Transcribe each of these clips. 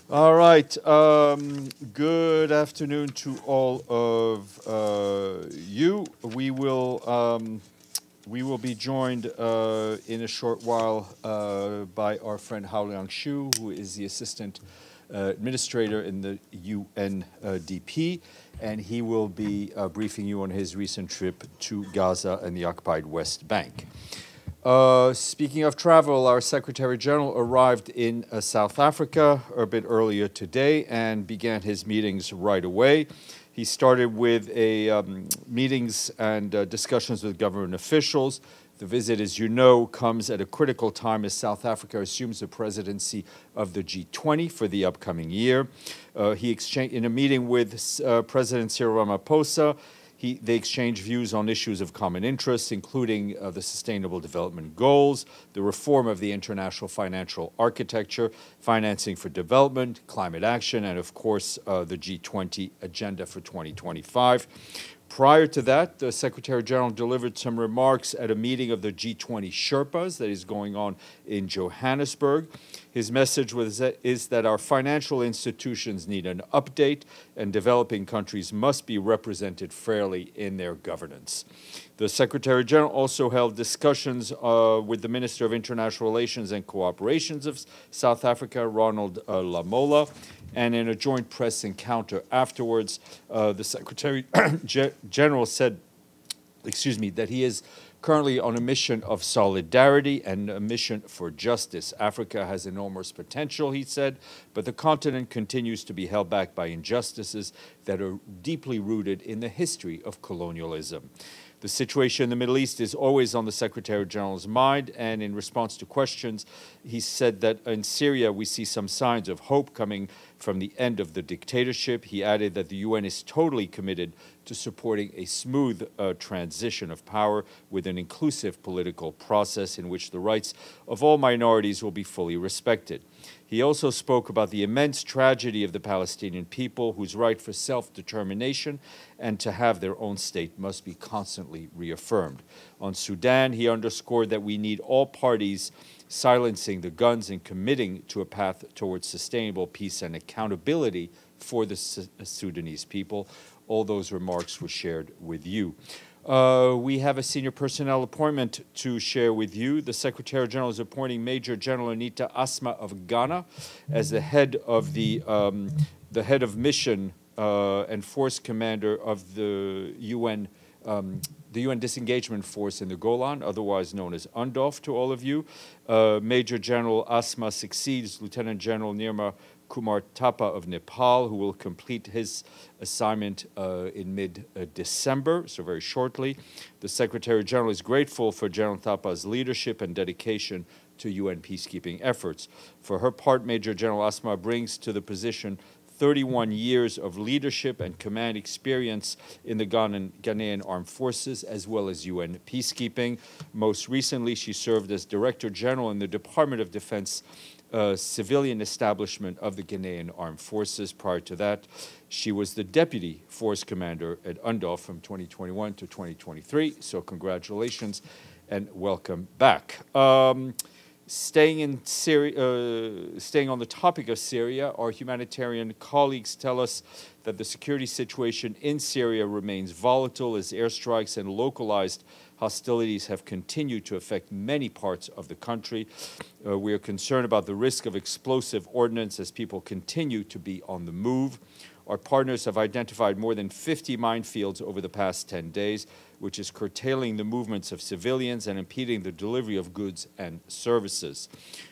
All right. Good afternoon to all of you. We will be joined in a short while by our friend Haoliang Xu, who is the assistant administrator in the UNDP, and he will be briefing you on his recent trip to Gaza and the occupied West Bank. Speaking of travel, our Secretary General arrived in South Africa a bit earlier today and began his meetings right away. He started with meetings and discussions with government officials. The visit, as you know, comes at a critical time as South Africa assumes the presidency of the G20 for the upcoming year. In a meeting with President Cyril Ramaphosa, they exchanged views on issues of common interest, including the Sustainable Development Goals, the reform of the international financial architecture, financing for development, climate action, and of course, the G20 agenda for 2025. Prior to that, the Secretary General delivered some remarks at a meeting of the G20 Sherpas that is going on in Johannesburg. His message is that our financial institutions need an update and developing countries must be represented fairly in their governance. The Secretary General also held discussions with the Minister of International Relations and Cooperation of South Africa, Ronald Lamola, and in a joint press encounter afterwards, the Secretary General said, that he is currently on a mission of solidarity and a mission for justice. Africa has enormous potential, he said, but the continent continues to be held back by injustices that are deeply rooted in the history of colonialism. The situation in the Middle East is always on the Secretary General's mind, and in response to questions, he said that in Syria we see some signs of hope coming from the end of the dictatorship. He added that the UN is totally committed to supporting a smooth transition of power with an inclusive political process in which the rights of all minorities will be fully respected. He also spoke about the immense tragedy of the Palestinian people, whose right for self-determination and to have their own state must be constantly reaffirmed. On Sudan, he underscored that we need all parties silencing the guns and committing to a path towards sustainable peace and accountability for the Sudanese people. All those remarks were shared with you. We have a senior personnel appointment to share with you. The Secretary General is appointing Major General Anita Asma of Ghana as the head of mission and force commander of the UN disengagement force in the Golan, otherwise known as UNDOF to all of you. Major General Asma succeeds Lieutenant General Nirma Kumar Thapa of Nepal, who will complete his assignment in mid-December, so very shortly. The Secretary General is grateful for General Thapa's leadership and dedication to UN peacekeeping efforts. For her part, Major General Asma brings to the position 31 years of leadership and command experience in the Ghanaian Armed Forces, as well as UN peacekeeping. Most recently, she served as Director General in the Department of Defense civilian establishment of the Ghanaian Armed Forces. Prior to that, she was the Deputy Force Commander at UNDOF from 2021 to 2023. So congratulations and welcome back. Staying on the topic of Syria, our humanitarian colleagues tell us that the security situation in Syria remains volatile as airstrikes and localized hostilities have continued to affect many parts of the country. We are concerned about the risk of explosive ordnance as people continue to be on the move. Our partners have identified more than 50 minefields over the past 10 days, which is curtailing the movements of civilians and impeding the delivery of goods and services.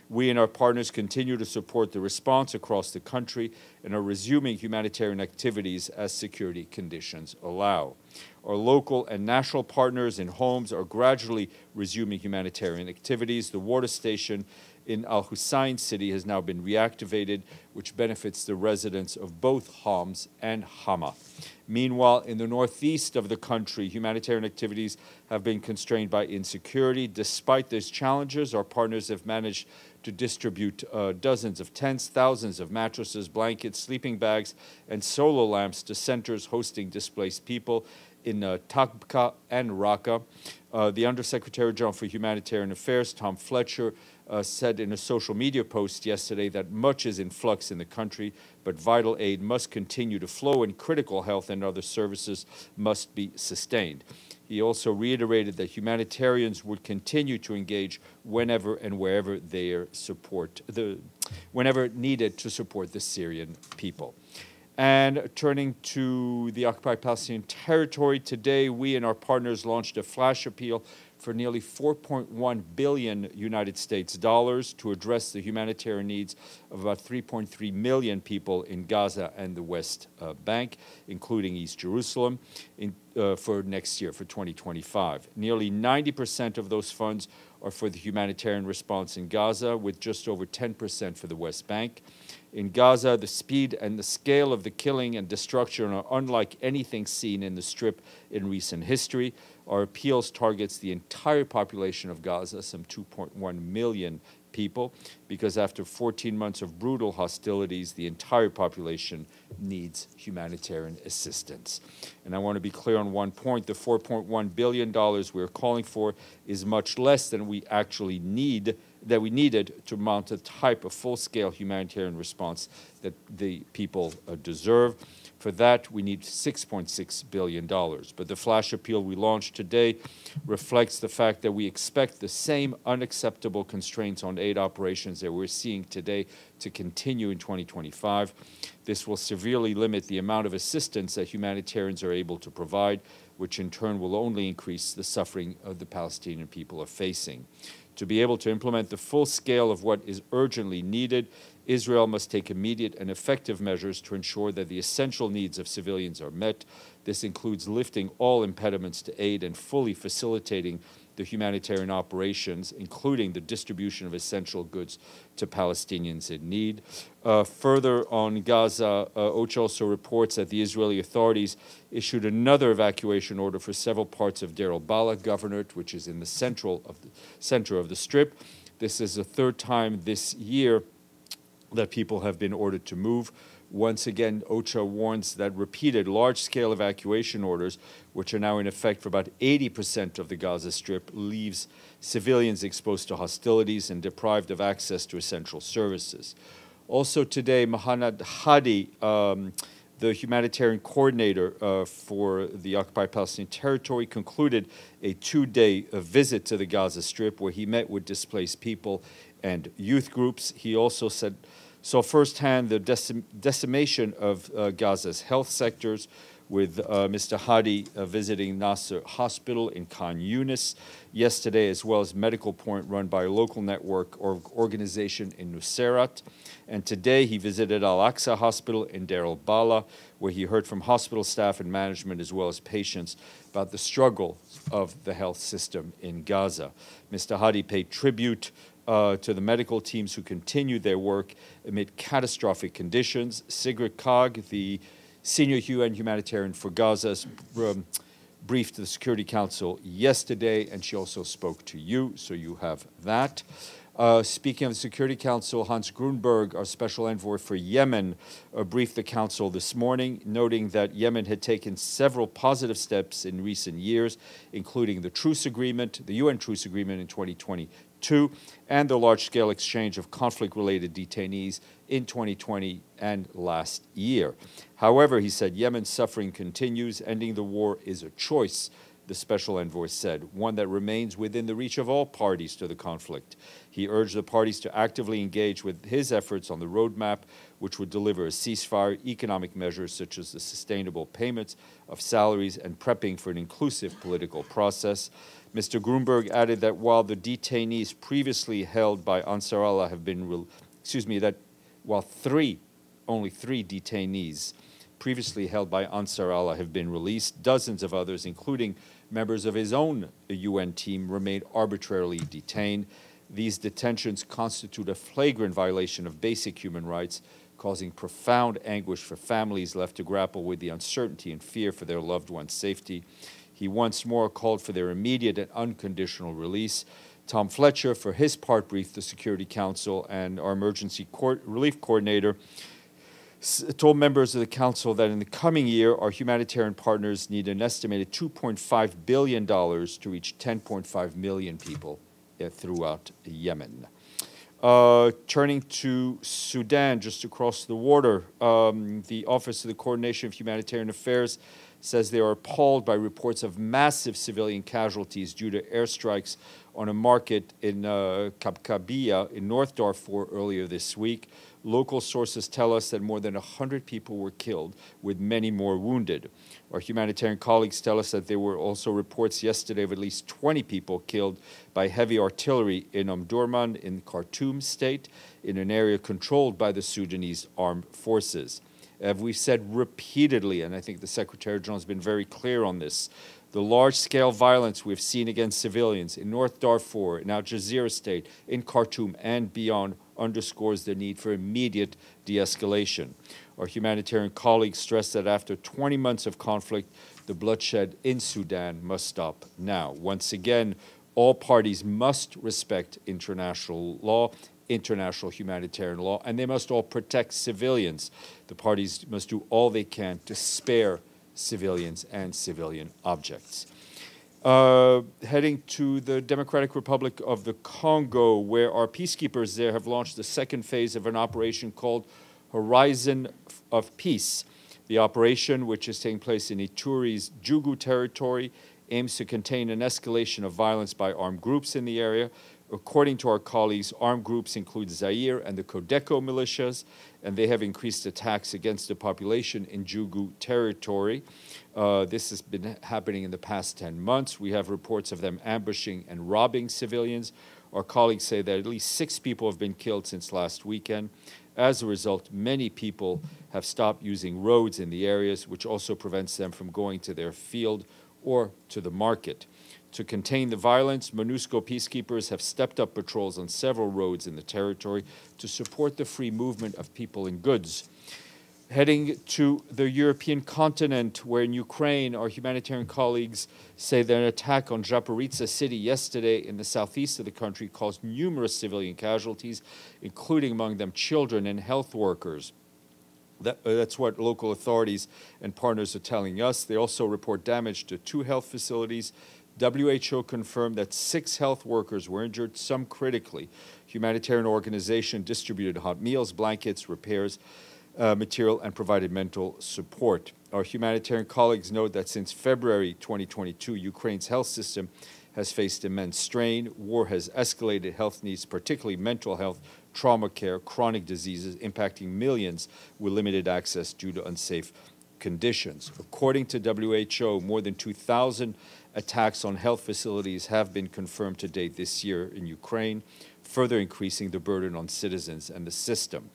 We and our partners continue to support the response across the country and are resuming humanitarian activities as security conditions allow. Our local and national partners in Homs are gradually resuming humanitarian activities. The water station in Al Hussein city has now been reactivated, which benefits the residents of both Homs and Hama. Meanwhile, in the northeast of the country, humanitarian activities have been constrained by insecurity. Despite these challenges, our partners have managed to distribute dozens of tents, thousands of mattresses, blankets, sleeping bags, and solar lamps to centers hosting displaced people in Tabqa and Raqqa. The Undersecretary General for Humanitarian Affairs, Tom Fletcher, said in a social media post yesterday that much is in flux in the country, but vital aid must continue to flow and critical health and other services must be sustained. He also reiterated that humanitarians would continue to engage whenever and wherever whenever needed to support the Syrian people. And turning to the occupied Palestinian territory, today we and our partners launched a flash appeal for nearly 4.1 billion United States dollars to address the humanitarian needs of about 3.3 million people in Gaza and the West Bank, including East Jerusalem, for next year, for 2025. Nearly 90% of those funds are for the humanitarian response in Gaza, with just over 10% for the West Bank. In Gaza, the speed and the scale of the killing and destruction are unlike anything seen in the Strip in recent history. Our appeals targets the entire population of Gaza, some 2.1 million people, because after 14 months of brutal hostilities, the entire population needs humanitarian assistance. And I want to be clear on one point: the $4.1 billion we're calling for is much less than we actually needed to mount a type of full-scale humanitarian response that the people deserve. For that, we need $6.6 billion. But the flash appeal we launched today reflects the fact that we expect the same unacceptable constraints on aid operations that we're seeing today to continue in 2025. This will severely limit the amount of assistance that humanitarians are able to provide, which in turn will only increase the suffering of the Palestinian people are facing. To be able to implement the full scale of what is urgently needed, Israel must take immediate and effective measures to ensure that the essential needs of civilians are met. This includes lifting all impediments to aid and fully facilitating the humanitarian operations, including the distribution of essential goods to Palestinians in need. Further on Gaza, OCHA also reports that the Israeli authorities issued another evacuation order for several parts of Deir al-Balah Governorate, which is in the center of the Strip. This is the third time this year that people have been ordered to move. Once again, OCHA warns that repeated large-scale evacuation orders, which are now in effect for about 80% of the Gaza Strip, leaves civilians exposed to hostilities and deprived of access to essential services. Also today, Mohanad Hadi, the humanitarian coordinator for the occupied Palestinian territory, concluded a two-day visit to the Gaza Strip where he met with displaced people and youth groups. He also saw firsthand the decimation of Gaza's health sectors, with Mr. Hadi visiting Nasser Hospital in Khan Yunis yesterday, as well as Medical Point run by a local network or organization in Nuseirat. And today he visited Al-Aqsa Hospital in Deir al-Balah, where he heard from hospital staff and management as well as patients about the struggle of the health system in Gaza. Mr. Hadi paid tribute to the medical teams who continue their work amid catastrophic conditions. Sigrid Kaag, the senior UN humanitarian for Gaza, briefed the Security Council yesterday, and she also spoke to you, so you have that. Speaking of the Security Council, Hans Grunberg, our special envoy for Yemen, briefed the Council this morning, noting that Yemen had taken several positive steps in recent years, including the truce agreement, the UN truce agreement in 2022, and the large-scale exchange of conflict-related detainees in 2020 and last year. However, he said, Yemen's suffering continues. Ending the war is a choice, the special envoy said, one that remains within the reach of all parties to the conflict. He urged the parties to actively engage with his efforts on the roadmap, which would deliver a ceasefire, economic measures such as the sustainable payments of salaries, and prepping for an inclusive political process. Mr. Grunberg added that while the detainees previously held by Ansar Allah have been, only three detainees previously held by Ansar Allah have been released, dozens of others, including members of his own UN team, remain arbitrarily detained. These detentions constitute a flagrant violation of basic human rights, causing profound anguish for families left to grapple with the uncertainty and fear for their loved ones' safety. He once more called for their immediate and unconditional release. Tom Fletcher, for his part, briefed the Security Council, and our emergency relief coordinator told members of the Council that in the coming year, our humanitarian partners need an estimated $2.5 billion to reach 10.5 million people throughout Yemen. Turning to Sudan, just across the water, the Office of the Coordination of Humanitarian Affairs says they are appalled by reports of massive civilian casualties due to airstrikes on a market in Kabkabiya in North Darfur earlier this week. Local sources tell us that more than 100 people were killed, with many more wounded. Our humanitarian colleagues tell us that there were also reports yesterday of at least 20 people killed by heavy artillery in Omdurman in Khartoum state, in an area controlled by the Sudanese armed forces. As we've said repeatedly, and I think the Secretary General has been very clear on this, the large-scale violence we've seen against civilians in North Darfur, in Al Jazeera state, in Khartoum, and beyond underscores the need for immediate de-escalation. Our humanitarian colleagues stress that after 20 months of conflict, the bloodshed in Sudan must stop now. Once again, all parties must respect international law, international humanitarian law, and they must all protect civilians. The parties must do all they can to spare civilians and civilian objects. Heading to the Democratic Republic of the Congo, where our peacekeepers there have launched the second phase of an operation called Horizon of Peace. The operation, which is taking place in Ituri's Jugu territory, aims to contain an escalation of violence by armed groups in the area. According to our colleagues, armed groups include Zaire and the Codeco militias, and they have increased attacks against the population in Jugu territory. This has been happening in the past 10 months. We have reports of them ambushing and robbing civilians. Our colleagues say that at least 6 people have been killed since last weekend. As a result, many people have stopped using roads in the areas, which also prevents them from going to their field or to the market. To contain the violence, MONUSCO peacekeepers have stepped up patrols on several roads in the territory to support the free movement of people and goods. Heading to the European continent, where in Ukraine, our humanitarian colleagues say that an attack on Zaporizhzhia city yesterday in the southeast of the country caused numerous civilian casualties, including among them children and health workers. That's what local authorities and partners are telling us. They also report damage to 2 health facilities. WHO confirmed that 6 health workers were injured, some critically. Humanitarian organization distributed hot meals, blankets, repairs, material, and provided mental support. Our humanitarian colleagues note that since February 2022, Ukraine's health system has faced immense strain. War has escalated health needs, particularly mental health, trauma care, chronic diseases, impacting millions with limited access due to unsafe conditions. According to WHO, more than 2,000 attacks on health facilities have been confirmed to date this year in Ukraine, further increasing the burden on citizens and the system.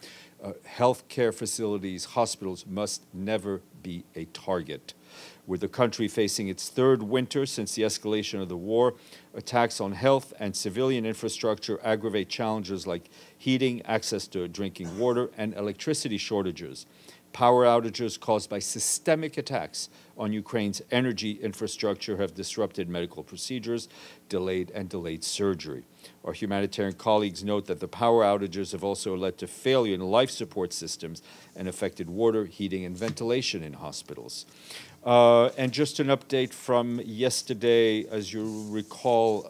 Healthcare facilities, hospitals must never be a target. With the country facing its 3rd winter since the escalation of the war, attacks on health and civilian infrastructure aggravate challenges like heating, access to drinking water, and electricity shortages. Power outages caused by systemic attacks on Ukraine's energy infrastructure have disrupted medical procedures, delayed surgery. Our humanitarian colleagues note that the power outages have also led to failure in life support systems and affected water, heating, and ventilation in hospitals. And just an update from yesterday, as you recall,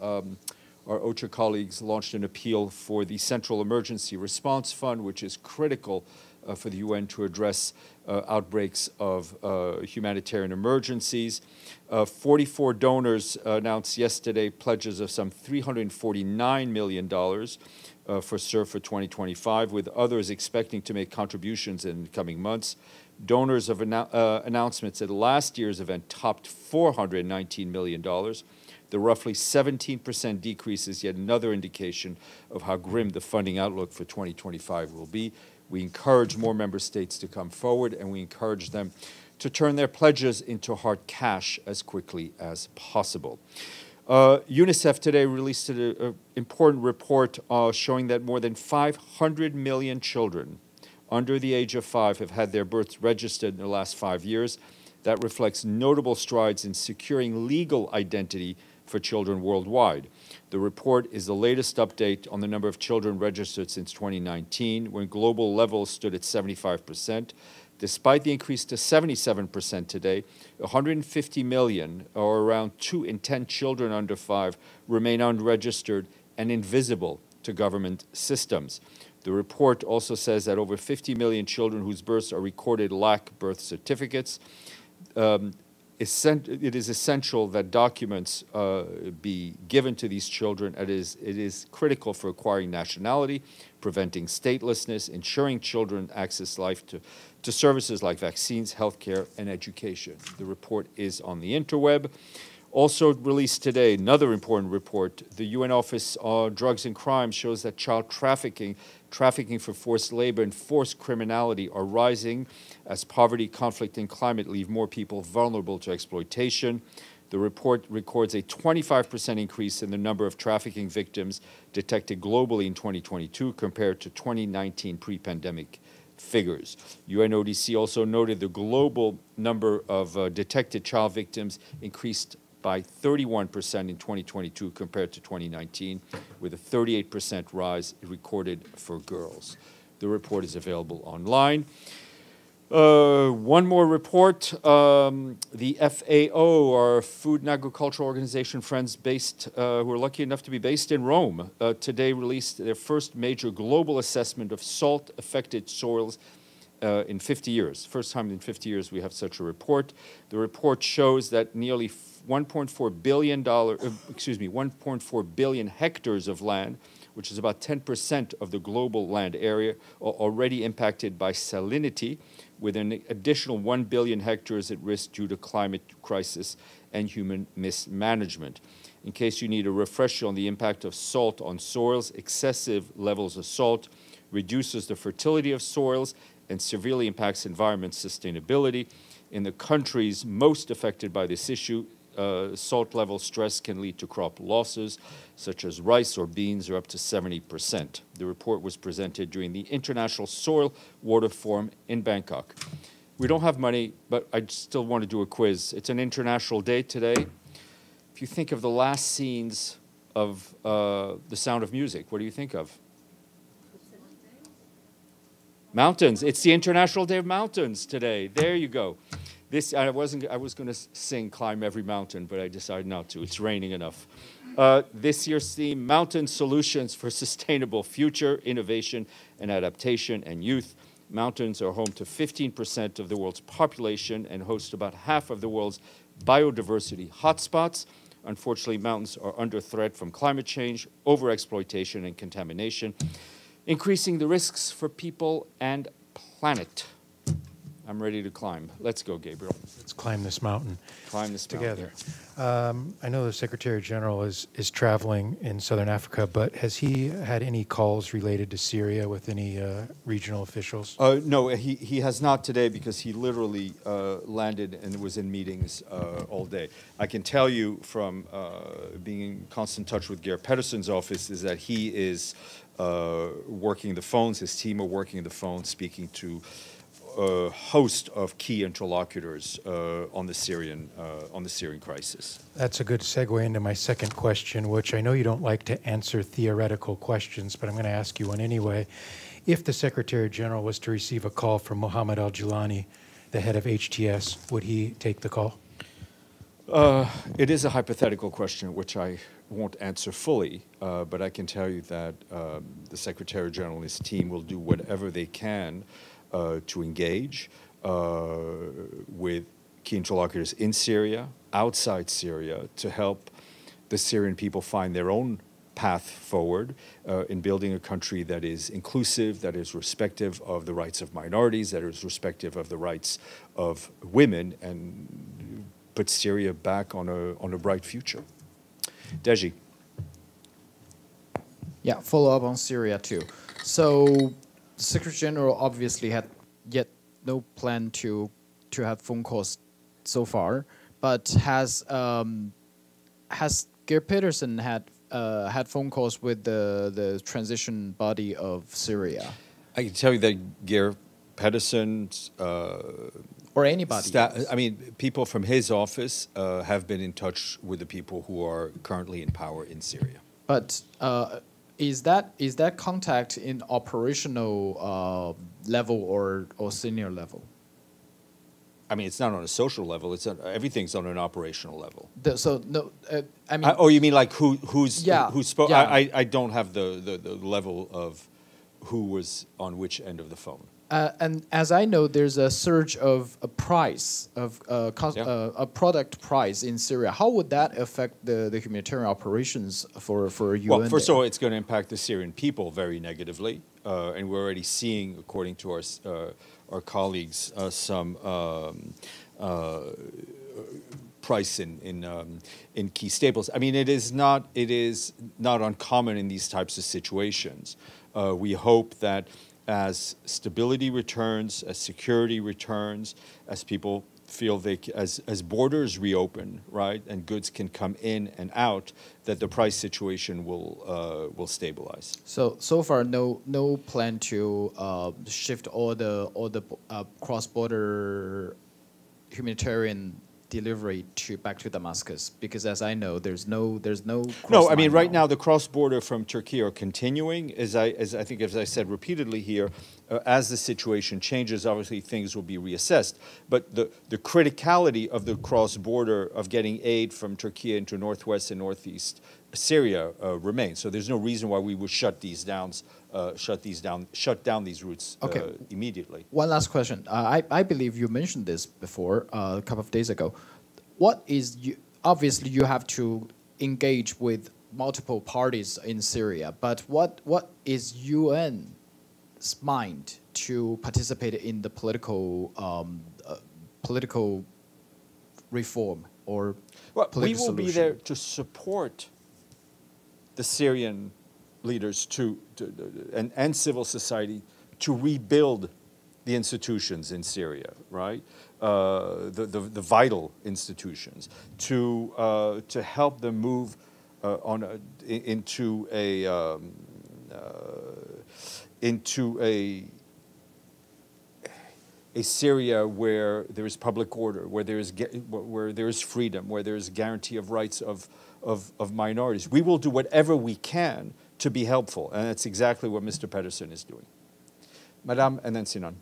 our OCHA colleagues launched an appeal for the Central Emergency Response Fund, which is critical for the UN to address outbreaks of humanitarian emergencies. 44 donors announced yesterday pledges of some $349 million for SURF for 2025, with others expecting to make contributions in the coming months. Donors of announcements at last year's event topped $419 million. The roughly 17% decrease is yet another indication of how grim the funding outlook for 2025 will be. We encourage more member states to come forward, and we encourage them to turn their pledges into hard cash as quickly as possible. UNICEF today released an important report showing that more than 500 million children under the age of 5 have had their births registered in the last 5 years. That reflects notable strides in securing legal identity for children worldwide. The report is the latest update on the number of children registered since 2019, when global levels stood at 75%. Despite the increase to 77% today, 150 million, or around 2 in 10 children under 5, remain unregistered and invisible to government systems. The report also says that over 50 million children whose births are recorded lack birth certificates. It is essential that documents be given to these children. It is critical for acquiring nationality, preventing statelessness, ensuring children access life to services like vaccines, healthcare, and education. The report is on the interweb. Also released today, another important report. The UN Office on Drugs and Crime shows that child trafficking for forced labor, and forced criminality are rising as poverty, conflict, and climate leave more people vulnerable to exploitation. The report records a 25% increase in the number of trafficking victims detected globally in 2022 compared to 2019 pre-pandemic figures. UNODC also noted the global number of detected child victims increased by 31% in 2022 compared to 2019, with a 38% rise recorded for girls. The report is available online. One more report. The FAO, our Food and Agricultural Organization friends based, who are lucky enough to be based in Rome, today released their first major global assessment of salt-affected soils in 50 years. First time in 50 years we have such a report. The report shows that nearly $1.4 billion hectares of land, which is about 10% of the global land area, are already impacted by salinity, with an additional 1 billion hectares at risk due to climate crisis and human mismanagement. In case you need a refresher on the impact of salt on soils, excessive levels of salt reduces the fertility of soils and severely impacts environment sustainability. In the countries most affected by this issue, salt level stress can lead to crop losses, such as rice or beans, are up to 70%. The report was presented during the International Soil Water Forum in Bangkok. We don't have money, but I still want to do a quiz. It's an international day today. If you think of the last scenes of The Sound of Music, what do you think of? Mountains. It's the International Day of Mountains today. There you go. I was going to sing Climb Every Mountain, but I decided not to. It's raining enough. This year's theme, Mountain Solutions for Sustainable Future, Innovation and Adaptation and Youth. Mountains are home to 15% of the world's population and host about half of the world's biodiversity hotspots. Unfortunately, mountains are under threat from climate change, overexploitation, and contamination, increasing the risks for people and planet. I'm ready to climb. Let's go, Gabriel. Let's climb this mountain. Climb this together. I know the Secretary General is traveling in Southern Africa, but has he had any calls related to Syria with any regional officials? No, he has not today because he literally landed and was in meetings all day. I can tell you from being in constant touch with Geir Pedersen's office is that he is working the phones. His team are working the phones, speaking to a host of key interlocutors on the Syrian crisis. That's a good segue into my second question, which I know you don't like to answer theoretical questions, but I'm going to ask you one anyway. If the Secretary General was to receive a call from Mohammed al-Julani, the head of HTS, would he take the call? It is a hypothetical question, which I won't answer fully, but I can tell you that the Secretary General and his team will do whatever they can to engage with key interlocutors in Syria, outside Syria, to help the Syrian people find their own path forward in building a country that is inclusive, that is respective of the rights of minorities, that is respective of the rights of women, and put Syria back on a bright future. Deji. Yeah, follow up on Syria too. So the Secretary General obviously had yet no plan to have phone calls so far, but has Geir Pedersen had phone calls with the transition body of Syria? I can tell you that Geir Pedersen or anybody. I mean, people from his office have been in touch with the people who are currently in power in Syria. But is that contact in operational level or senior level? I mean, it's not on a social level. It's everything's on an operational level. So no, I mean. Oh, you mean like who's spoke? Yeah. I don't have the level of who was on which end of the phone. And as I know, there's a surge of a price of a product price in Syria. How would that affect the humanitarian operations for UN? Well, first of all, it's going to impact the Syrian people very negatively, and we're already seeing, according to our colleagues, some price in key staples. I mean, it is not uncommon in these types of situations. We hope that as stability returns, as security returns, as people feel as borders reopen, right, and goods can come in and out, that the price situation will stabilize. So far, no plan to shift all the cross-border humanitarian delivery back to Damascus, because as I know, there's no. No, I mean right now the cross-border from Turkey are continuing. As I said repeatedly here, as the situation changes, obviously things will be reassessed. But the criticality of the cross-border of getting aid from Turkey into northwest and northeast Syria remains. So there's no reason why we would shut down these routes immediately. One last question. I believe you mentioned this before a couple of days ago. Obviously you have to engage with multiple parties in Syria, but what is UN's mind to participate in the political reform or political we will solution? be there to support the Syrian leaders and civil society to rebuild the institutions in Syria, right? The vital institutions, to help them move into a Syria where there is public order, where there is freedom, where there is guarantee of rights of minorities. We will do whatever we can to be helpful, and that's exactly what Mr. Pedersen is doing. Madame, and then Sinan.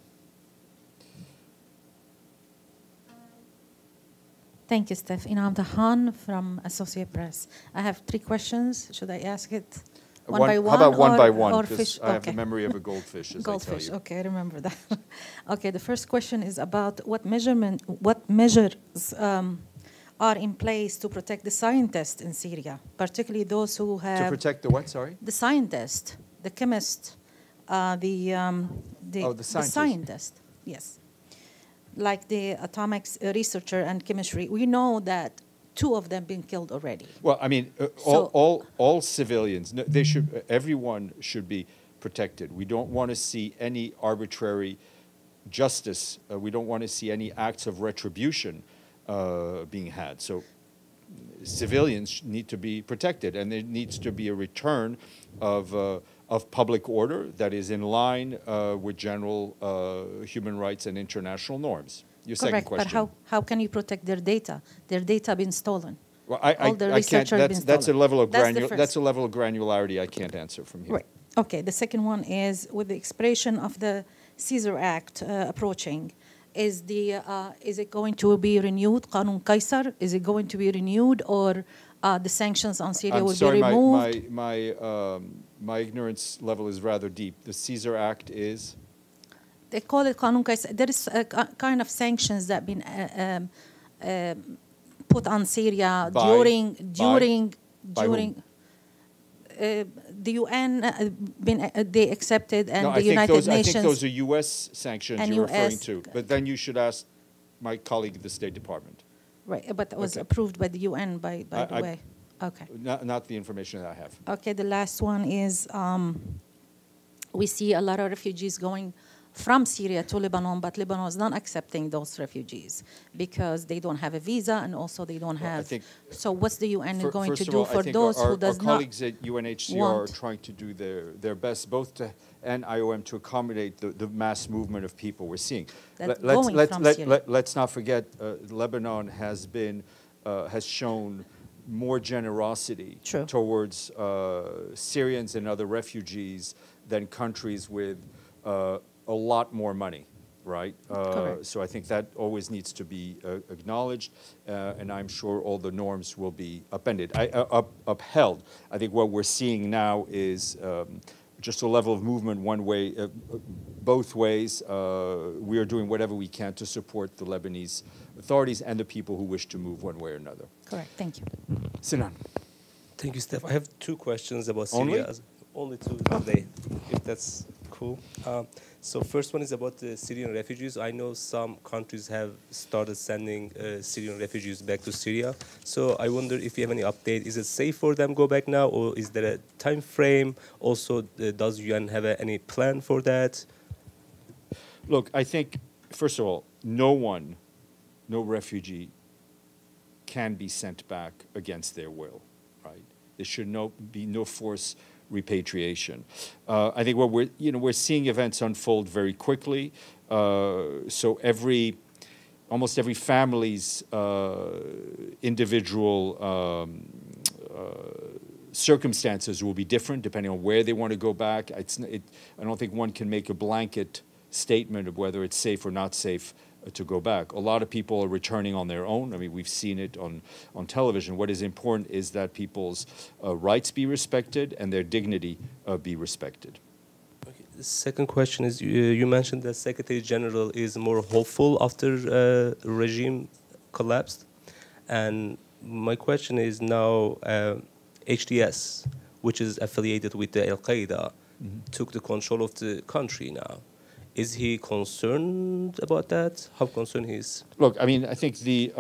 Thank you, Steph. Inam Dahan from Associated Press. I have 3 questions. Should I ask it one by one? How about one by one? Or Because fish? I have the memory of a goldfish, as I tell you. Okay, I remember that. Okay, the first question is about what measures are in place to protect the scientists in Syria, particularly those who have... To protect the what, sorry? The scientists, the chemists, the scientist, yes. Like the atomic researcher and chemistry. We know that 2 of them been killed already. Well, I mean, all civilians, everyone should be protected. We don't want to see any arbitrary justice. We don't want to see any acts of retribution being had. So civilians need to be protected, and there needs to be a return of public order that is in line with general human rights and international norms. Your second question. But how can you protect their data? Their data been stolen. Well, I can't. That's a level of granularity I can't answer from here. Right. Okay. The second one is with the expiration of the Caesar Act approaching. Is it going to be renewed? Qanun Qaisar, is it going to be renewed, or the sanctions on Syria will be removed? My ignorance level is rather deep. The Caesar Act is? They call it Qanun Qaisar. There is a kind of sanctions that been put on Syria during the UN they accepted, and the United Nations. I think those are U.S. sanctions you're referring to. But then you should ask my colleague at the State Department. Right, but it was approved by the UN, by the way. Okay. Not the information that I have. Okay, the last one is we see a lot of refugees going from Syria to Lebanon, but Lebanon is not accepting those refugees because they don't have a visa, and also they don't have. So what's the UN going to do for those who does not? Our colleagues at UNHCR are trying to do their best, both and IOM, to accommodate the mass movement of people we're seeing. Let's not forget, Lebanon has shown more generosity towards Syrians and other refugees than countries with a lot more money, right? Correct. So I think that always needs to be acknowledged, and I'm sure all the norms will be upheld. I think what we're seeing now is just a level of movement one way, both ways. We are doing whatever we can to support the Lebanese authorities and the people who wish to move one way or another. Correct. Thank you. Sinan. Thank you, Steph. I have two questions about Only? Syria. Only two today, if that's cool. So first one is about the Syrian refugees. I know some countries have started sending Syrian refugees back to Syria. So I wonder if you have any update. Is it safe for them to go back now, or is there a time frame? Also, does UN have any plan for that? Look, I think, first of all, no refugee can be sent back against their will, right? There should be no forced repatriation. I think what we're seeing events unfold very quickly. So almost every family's individual circumstances will be different depending on where they want to go back. I don't think one can make a blanket statement of whether it's safe or not safe to go back. A lot of people are returning on their own. I mean, we've seen it on television. What is important is that people's rights be respected and their dignity be respected. Okay. The second question is, you mentioned that Secretary General is more hopeful after regime collapsed. And my question is now, HTS, which is affiliated with the Al-Qaeda, took the control of the country now. Is he concerned about that? How concerned he is? Look, I mean, I think the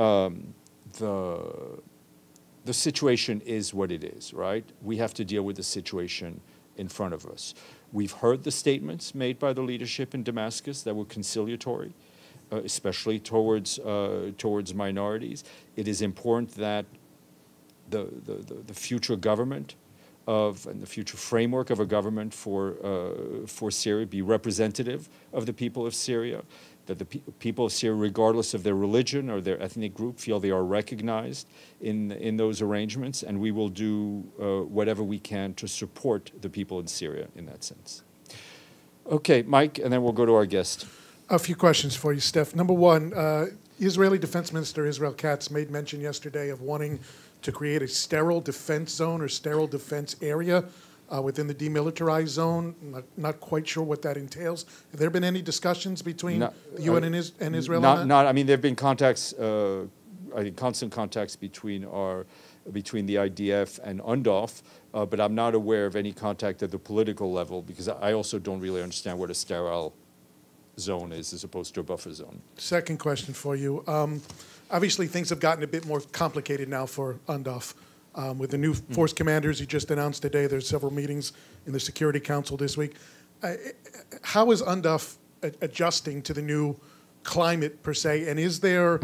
situation is what it is, right? We have to deal with the situation in front of us. We've heard the statements made by the leadership in Damascus that were conciliatory, especially towards minorities. It is important that the future government and the future framework of a government for Syria be representative of the people of Syria, that the people of Syria, regardless of their religion or their ethnic group, feel they are recognized in those arrangements, and we will do whatever we can to support the people in Syria in that sense. Okay, Mike, and then we'll go to our guest. A few questions for you, Steph. Number one, Israeli Defense Minister Israel Katz made mention yesterday of wanting to create a sterile defense zone or sterile defense area within the demilitarized zone. Not quite sure what that entails. Have there been any discussions between the UN and Israel on that? I mean, there have been contacts, I think constant contacts between the IDF and UNDOF, but I'm not aware of any contact at the political level because I also don't really understand what a sterile zone is as opposed to a buffer zone. Second question for you. Obviously, things have gotten a bit more complicated now for UNDOF. With the new force commanders, he just announced today there's several meetings in the Security Council this week. How is UNDOF adjusting to the new climate, per se, and is there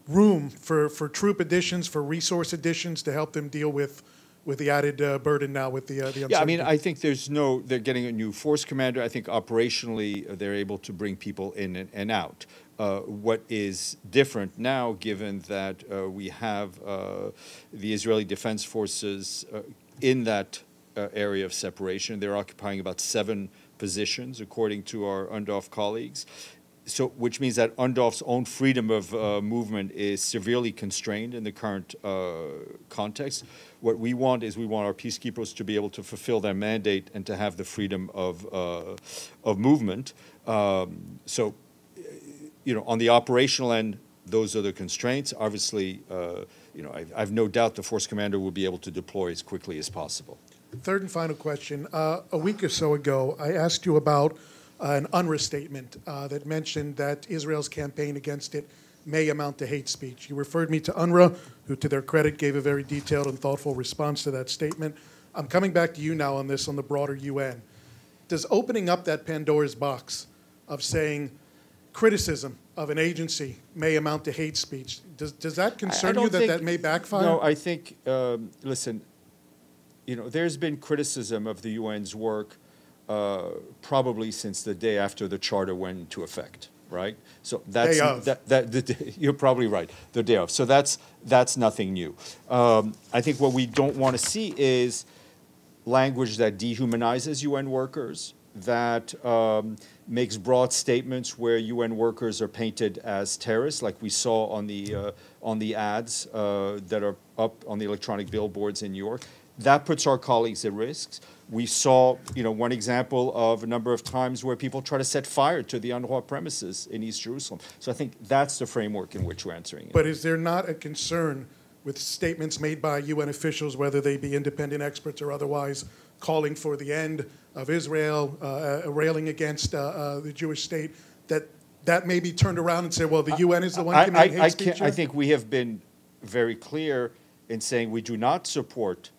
room for troop additions, for resource additions to help them deal with the added burden now with the uncertainty? Yeah, I mean, I think they're getting a new force commander. I think operationally they're able to bring people in and out. What is different now, given that we have the Israeli Defense Forces in that area of separation, they're occupying about 7 positions, according to our UNDOF colleagues. So, which means that UNDOF's own freedom of movement is severely constrained in the current context. What we want is our peacekeepers to be able to fulfill their mandate and to have the freedom of movement. So, on the operational end, those are the constraints. Obviously, I've no doubt the force commander will be able to deploy as quickly as possible. Third and final question. A week or so ago, I asked you about an UNRWA statement that mentioned that Israel's campaign against it may amount to hate speech. You referred me to UNRWA, who, to their credit, gave a very detailed and thoughtful response to that statement. I'm coming back to you now on this, on the broader UN. Does opening up that Pandora's box of saying criticism of an agency may amount to hate speech, does that concern you that may backfire? No, I think, listen, there's been criticism of the UN's work probably since the day after the charter went into effect, right? So that's you're probably right, the day of. So that's nothing new. I think what we don't want to see is language that dehumanizes UN workers, that makes broad statements where UN workers are painted as terrorists, like we saw on the ads that are up on the electronic billboards in New York. That puts our colleagues at risk. We saw, one example of a number of times where people try to set fire to the UNRWA premises in East Jerusalem. So I think that's the framework in which we're answering it. But is there not a concern with statements made by UN officials, whether they be independent experts or otherwise, calling for the end of Israel, railing against the Jewish state, that may be turned around and say, well, the UN is the one committing hate speech? I think we have been very clear in saying we do not support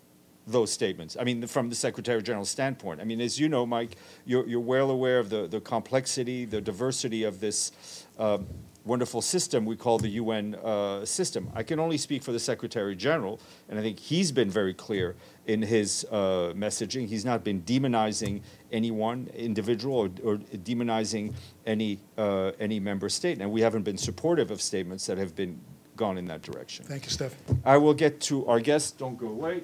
those statements. I mean, from the Secretary General's standpoint. I mean, as you know, Mike, you're well aware of the complexity, the diversity of this wonderful system we call the UN system. I can only speak for the Secretary General, and I think he's been very clear in his messaging. He's not been demonizing any one individual or demonizing any member state, and we haven't been supportive of statements that have been gone in that direction. Thank you, Stéphane. I will get to our guests. Don't go away.